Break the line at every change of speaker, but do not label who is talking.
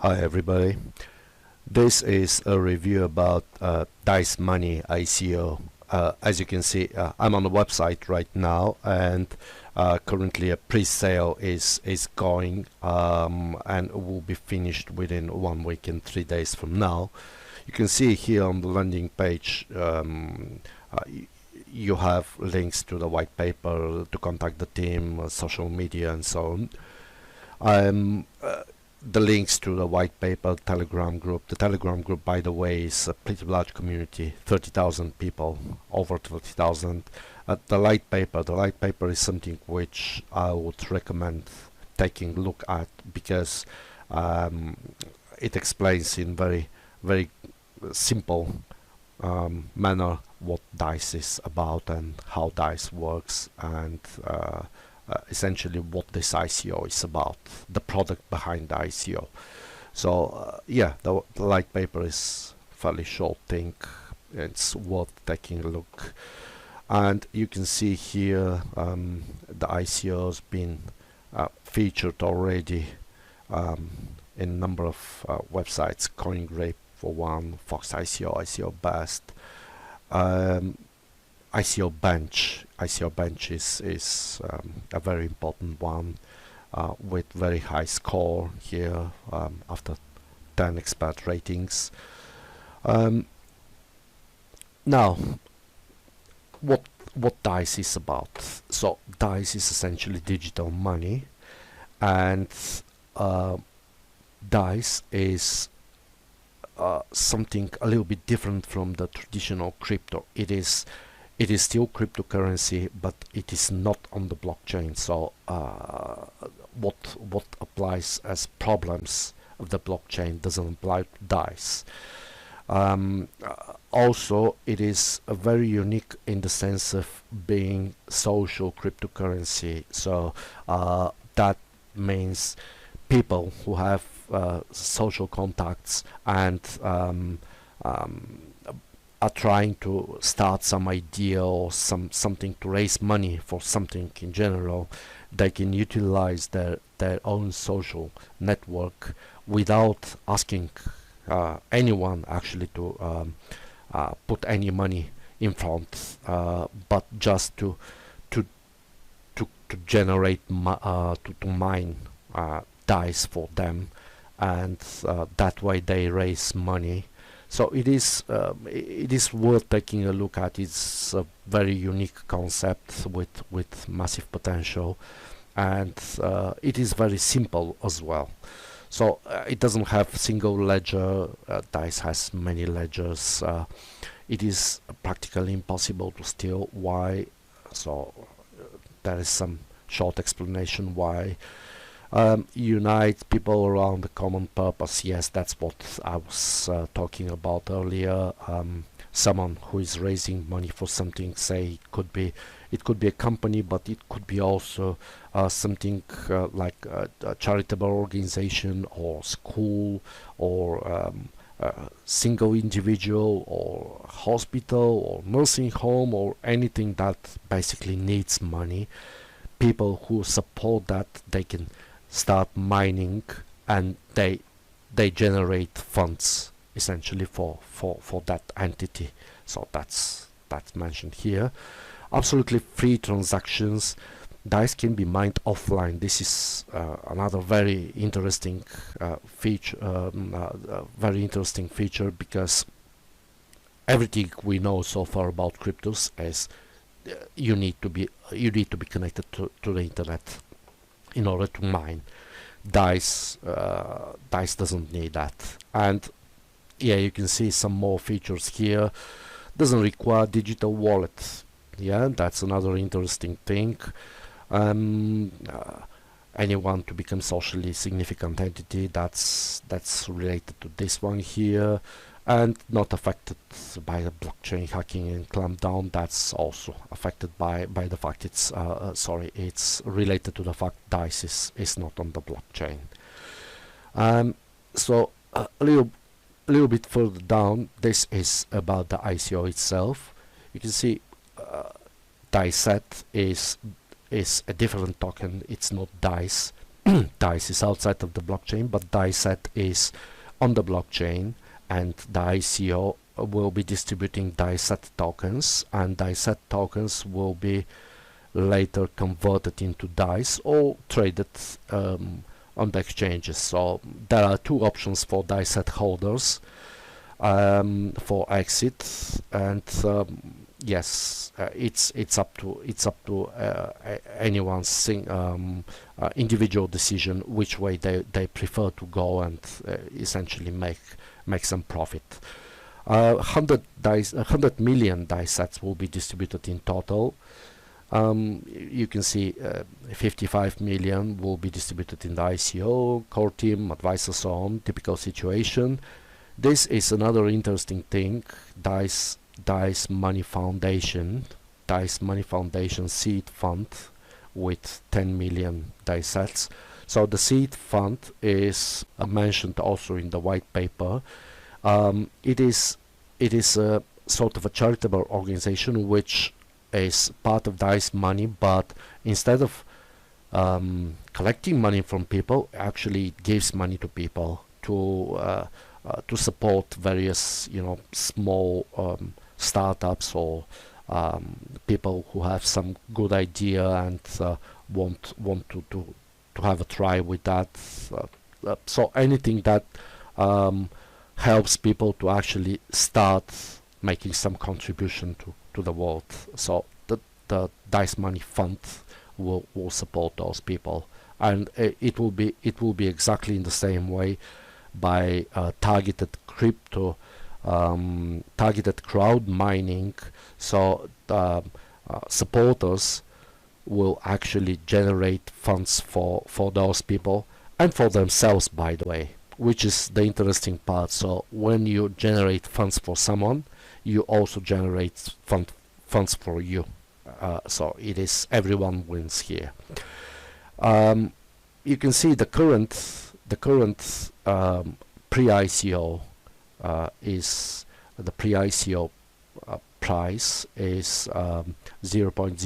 Hi everybody. This is a review about Dice Money ICO. As you can see, I'm on the website right now, and currently a pre-sale is going and will be finished within 1 week and 3 days from now. You can see here on the landing page you have links to the white paper, to contact the team, social media, and so on. The links to the white paper, Telegram group. The Telegram group, by the way, is a pretty large community, 30,000 people, over 30,000. The light paper is something which I would recommend taking a look at, because it explains in very simple manner what DICE is about and how DICE works, and essentially what this ICO is about, the product behind the ICO. So yeah, the light paper is fairly short thing. It's worth taking a look, and you can see here the ICO has been featured already in a number of websites. CoinGrape for one, Fox ICO, ICO Best, ICO Bench. ICO Bench is a very important one with very high score here after 10 expert ratings. Now, what DICE is about? So DICE is essentially digital money, and DICE is something a little bit different from the traditional crypto. It is still cryptocurrency, but it is not on the blockchain. So what applies as problems of the blockchain doesn't apply to DICE. Also, it is very unique in the sense of being social cryptocurrency. So that means people who have social contacts and are trying to start some idea or something to raise money for something in general, they can utilize their own social network without asking anyone actually to put any money in front, but just to generate to mine DICE for them, and that way they raise money. So it is worth taking a look at. It's a very unique concept with massive potential, and it is very simple as well. So it doesn't have single ledger. DICE has many ledgers. It is practically impossible to steal. Why? So there is some short explanation why. Unite people around a common purpose. Yes, that's what I was talking about earlier. Someone who is raising money for something, say it could be a company, but it could be also something like a charitable organization or school, or single individual or hospital or nursing home, or anything that basically needs money. People who support that, they can start mining, and they generate funds essentially for that entity. So that's mentioned here. Absolutely free transactions. DICE can be mined offline. This is another very interesting feature. Because everything we know so far about cryptos is you need to be connected to the internet in order to mine. DICE doesn't need that. And yeah, you can see some more features here. Doesn't require digital wallet. Yeah, that's another interesting thing. Anyone to become socially significant entity, that's related to this one here, and not affected by the blockchain hacking and clampdown. That's also affected by the fact it's related to the fact DICE is not on the blockchain. So a little bit further down, this is about the ICO itself. You can see DICE is a different token. It's not DICE. DICE is outside of the blockchain, but DICET is on the blockchain, and the ICO will be distributing DICET tokens, and DICET tokens will be later converted into DICE or traded on the exchanges. So there are two options for DICET holders for exit, and yes, it's up to anyone's individual decision which way they prefer to go, and essentially make some profit. 100 million DICETs will be distributed in total. You can see 55 million will be distributed in the ICO, core team, advisor, so on. Typical situation. This is another interesting thing. DICE Money Foundation seed fund with 10 million DICETs. So the seed fund is mentioned also in the white paper. It is a sort of a charitable organization which is part of DICE money, but instead of collecting money from people, actually it gives money to people to support various, small startups or people who have some good idea and want to have a try with that. So anything that helps people to actually start making some contribution to the world. So the DICE Money Fund will support those people, and it will be exactly in the same way by targeted crypto, targeted crowd mining. So supporters will actually generate funds for those people and for themselves, by the way, which is the interesting part. So when you generate funds for someone, you also generate funds for you. So it is everyone wins here. You can see the current pre-ICO is the pre-ICO price is 0.0